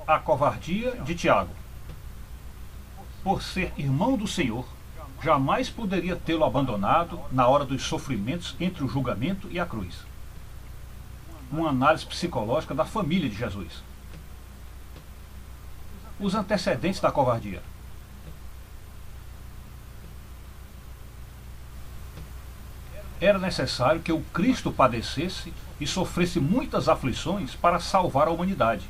A covardia de Tiago. Por ser irmão do Senhor, jamais poderia tê-lo abandonado na hora dos sofrimentos entre o julgamento e a cruz. Uma análise psicológica da família de Jesus. Os antecedentes da covardia. Era necessário que o Cristo padecesse e sofresse muitas aflições para salvar a humanidade,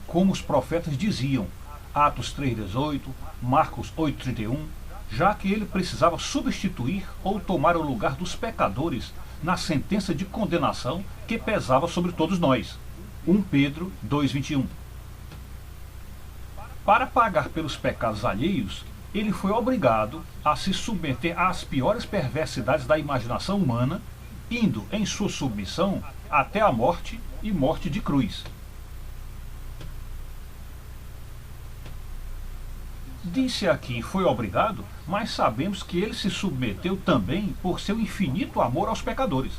como os profetas diziam, Atos 3,18, Marcos 8,31, já que ele precisava substituir ou tomar o lugar dos pecadores na sentença de condenação que pesava sobre todos nós. 1 Pedro 2,21. Para pagar pelos pecados alheios, ele foi obrigado a se submeter às piores perversidades da imaginação humana, indo em sua submissão até a morte e morte de cruz. Disse aqui foi obrigado, mas sabemos que ele se submeteu também por seu infinito amor aos pecadores.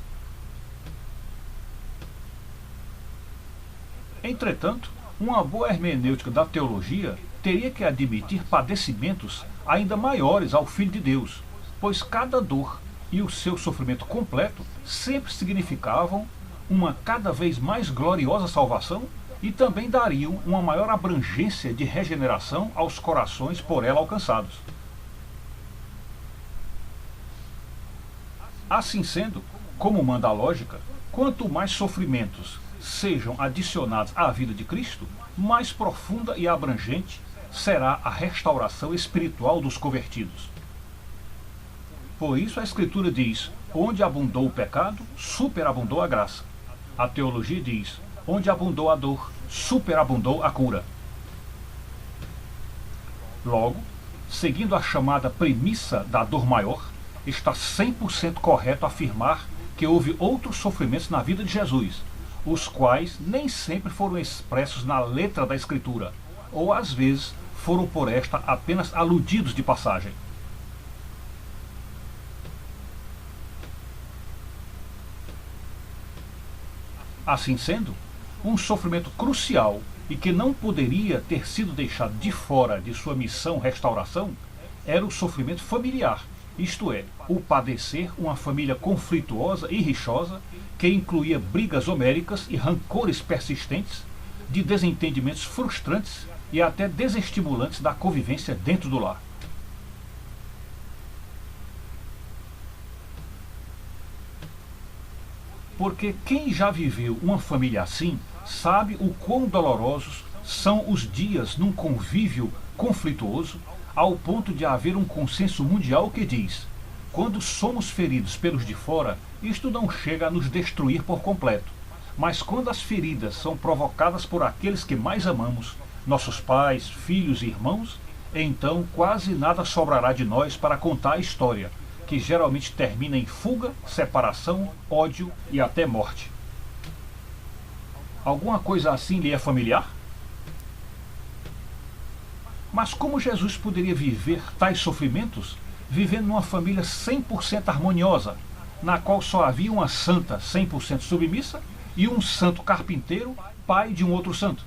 Entretanto, uma boa hermenêutica da teologia teria que admitir padecimentos ainda maiores ao Filho de Deus, pois cada dor e o seu sofrimento completo sempre significavam uma cada vez mais gloriosa salvação e também dariam uma maior abrangência de regeneração aos corações por ela alcançados. Assim sendo, como manda a lógica, quanto mais sofrimentos sejam adicionados à vida de Cristo, mais profunda e abrangente será a restauração espiritual dos convertidos. Por isso a Escritura diz, onde abundou o pecado, superabundou a graça. A teologia diz, onde abundou a dor, superabundou a cura. Logo, seguindo a chamada premissa da dor maior, está 100% correto afirmar que houve outros sofrimentos na vida de Jesus, os quais nem sempre foram expressos na letra da Escritura, ou às vezes foram por esta apenas aludidos de passagem. Assim sendo, um sofrimento crucial e que não poderia ter sido deixado de fora de sua missão restauração era o sofrimento familiar, isto é, o padecer uma família conflituosa e rixosa que incluía brigas homéricas e rancores persistentes, de desentendimentos frustrantes e até desestimulantes da convivência dentro do lar. Porque quem já viveu uma família assim sabe o quão dolorosos são os dias num convívio conflituoso, ao ponto de haver um consenso mundial que diz: quando somos feridos pelos de fora, isto não chega a nos destruir por completo. Mas quando as feridas são provocadas por aqueles que mais amamos, nossos pais, filhos e irmãos, então quase nada sobrará de nós para contar a história, que geralmente termina em fuga, separação, ódio e até morte. Alguma coisa assim lhe é familiar? Mas como Jesus poderia viver tais sofrimentos, vivendo numa família 100% harmoniosa, na qual só havia uma santa 100% submissa e um santo carpinteiro, pai de um outro santo?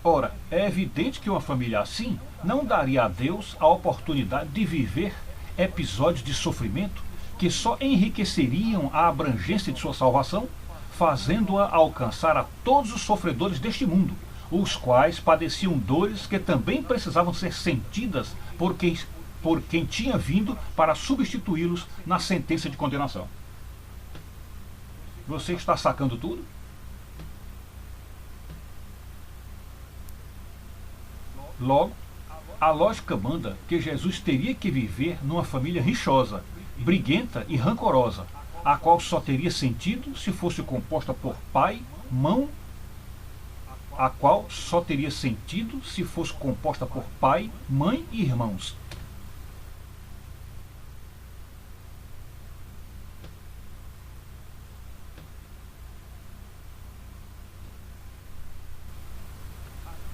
Ora, é evidente que uma família assim não daria a Deus a oportunidade de viver episódios de sofrimento que só enriqueceriam a abrangência de sua salvação, fazendo-a alcançar a todos os sofredores deste mundo, os quais padeciam dores que também precisavam ser sentidas por quem tinha vindo para substituí-los na sentença de condenação. Você está sacando tudo? Logo, a lógica manda que Jesus teria que viver numa família rixosa, briguenta e rancorosa, a qual só teria sentido se fosse composta por pai, mãe e irmãos.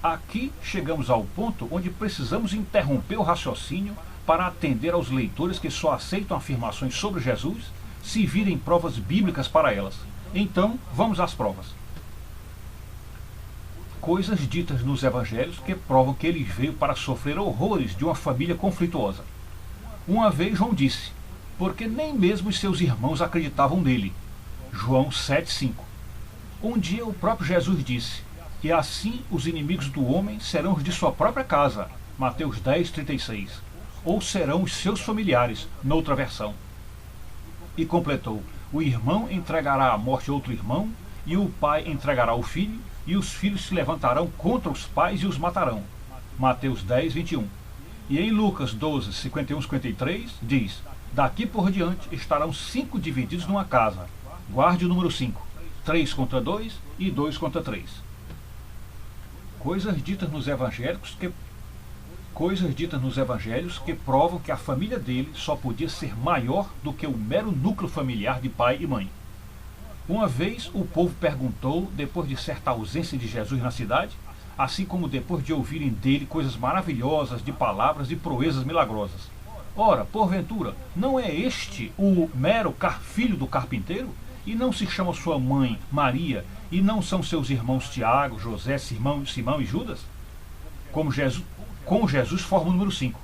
Aqui chegamos ao ponto onde precisamos interromper o raciocínio para atender aos leitores que só aceitam afirmações sobre Jesus se virem provas bíblicas para elas, Então, vamos às provas. Coisas ditas nos evangelhos que provam que ele veio para sofrer horrores de uma família conflituosa. Uma vez João disse, porque nem mesmo os seus irmãos acreditavam nele. João 7,5. Um dia o próprio Jesus disse, e assim os inimigos do homem serão os de sua própria casa. Mateus 10,36. Ou serão os seus familiares, noutra versão. E completou, o irmão entregará à morte outro irmão, e o pai entregará o filho, e os filhos se levantarão contra os pais e os matarão. Mateus 10,21. E em Lucas 12, 51, 53, diz, daqui por diante estarão 5 divididos numa casa. Guarde o número 5. 3 contra 2 e 2 contra 3. Coisas ditas nos evangelhos que provam que a família dele só podia ser maior do que o mero núcleo familiar de pai e mãe. Uma vez o povo perguntou, depois de certa ausência de Jesus na cidade, assim como depois de ouvirem dele coisas maravilhosas de palavras e proezas milagrosas. Ora, porventura, não é este o mero filho do carpinteiro? E não se chama sua mãe Maria, e não são seus irmãos Tiago, José, Simão e Judas? Com Jesus forma o número 5.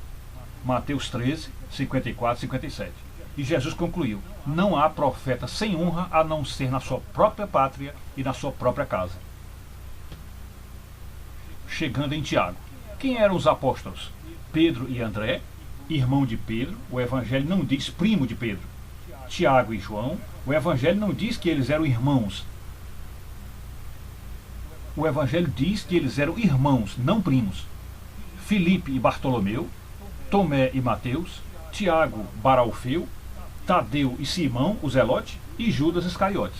Mateus 13, 54 e 57. E Jesus concluiu, não há profeta sem honra a não ser na sua própria pátria e na sua própria casa. Chegando em Tiago. Quem eram os apóstolos? Pedro e André, irmão de Pedro, o evangelho não diz primo de Pedro. Tiago e João, o evangelho não diz que eles eram irmãos. O evangelho diz que eles eram irmãos, não primos. Filipe e Bartolomeu, Tomé e Mateus, Tiago, Baralfeu, Tadeu e Simão, o Zelote, e Judas Iscariotes.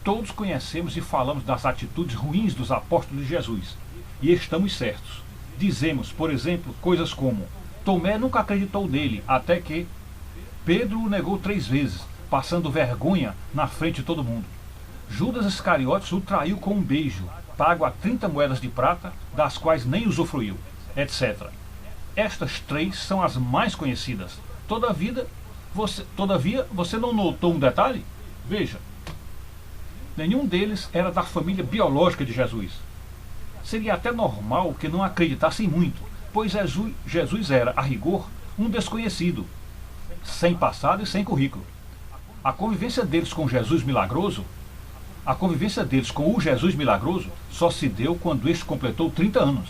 Todos conhecemos e falamos das atitudes ruins dos apóstolos de Jesus, e estamos certos. Dizemos, por exemplo, coisas como, Tomé nunca acreditou nele, até que Pedro o negou 3 vezes, passando vergonha na frente de todo mundo. Judas Iscariotes o traiu com um beijo, pago a 30 moedas de prata, das quais nem usufruiu, etc. Estas 3 são as mais conhecidas. Todavia, você não notou um detalhe? Veja, nenhum deles era da família biológica de Jesus. Seria até normal que não acreditassem muito, pois Jesus era, a rigor, um desconhecido, sem passado e sem currículo. A convivência deles com o Jesus milagroso só se deu quando este completou 30 anos.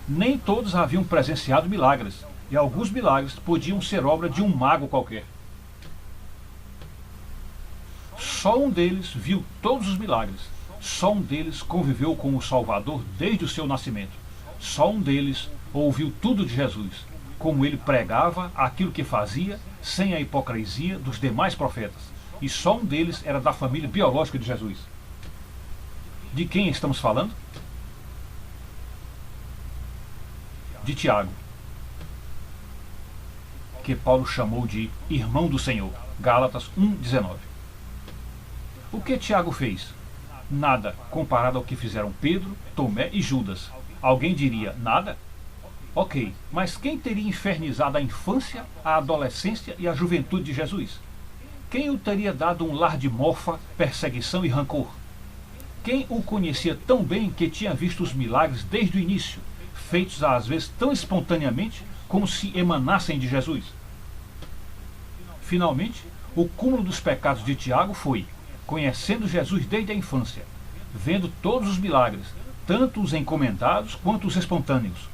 Nem todos haviam presenciado milagres, e alguns milagres podiam ser obra de um mago qualquer. Só um deles viu todos os milagres. Só um deles conviveu com o Salvador desde o seu nascimento. Só um deles ouviu tudo de Jesus, como ele pregava aquilo que fazia, sem a hipocrisia dos demais profetas. E só um deles era da família biológica de Jesus. De quem estamos falando? De Tiago, que Paulo chamou de irmão do Senhor. Gálatas 1,19. O que Tiago fez? Nada comparado ao que fizeram Pedro, Tomé e Judas. Alguém diria, nada? Ok, mas quem teria infernizado a infância, a adolescência e a juventude de Jesus? Quem o teria dado um lar de mofa, perseguição e rancor? Quem o conhecia tão bem que tinha visto os milagres desde o início, feitos às vezes tão espontaneamente como se emanassem de Jesus? Finalmente, o cúmulo dos pecados de Tiago foi, conhecendo Jesus desde a infância, vendo todos os milagres, tanto os encomendados quanto os espontâneos,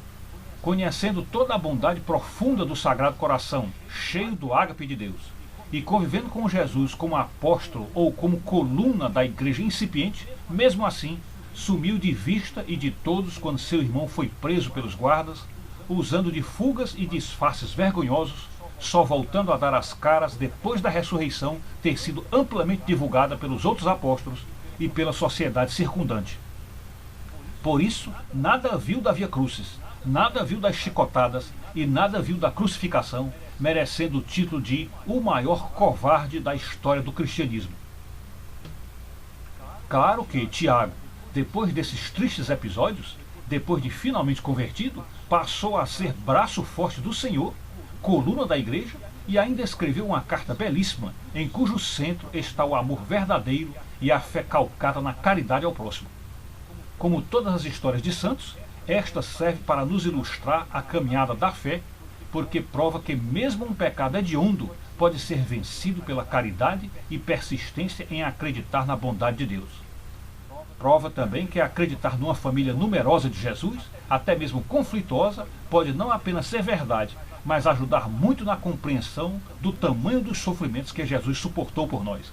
conhecendo toda a bondade profunda do Sagrado Coração, cheio do ágape de Deus, e convivendo com Jesus como apóstolo ou como coluna da igreja incipiente, mesmo assim, sumiu de vista e de todos quando seu irmão foi preso pelos guardas, usando de fugas e disfarces vergonhosos, só voltando a dar as caras depois da ressurreição ter sido amplamente divulgada pelos outros apóstolos e pela sociedade circundante. Por isso, nada viu da Via Crucis, nada viu das chicotadas e nada viu da crucificação, merecendo o título de o maior covarde da história do cristianismo. Claro que Tiago, depois desses tristes episódios, depois de finalmente convertido, passou a ser braço forte do Senhor, coluna da igreja, E ainda escreveu uma carta belíssima, em cujo centro está o amor verdadeiro e a fé calcada na caridade ao próximo. Como todas as histórias de santos, esta serve para nos ilustrar a caminhada da fé, porque prova que mesmo um pecado hediondo pode ser vencido pela caridade e persistência em acreditar na bondade de Deus. Prova também que acreditar numa família numerosa de Jesus, até mesmo conflituosa, pode não apenas ser verdade, mas ajudar muito na compreensão do tamanho dos sofrimentos que Jesus suportou por nós.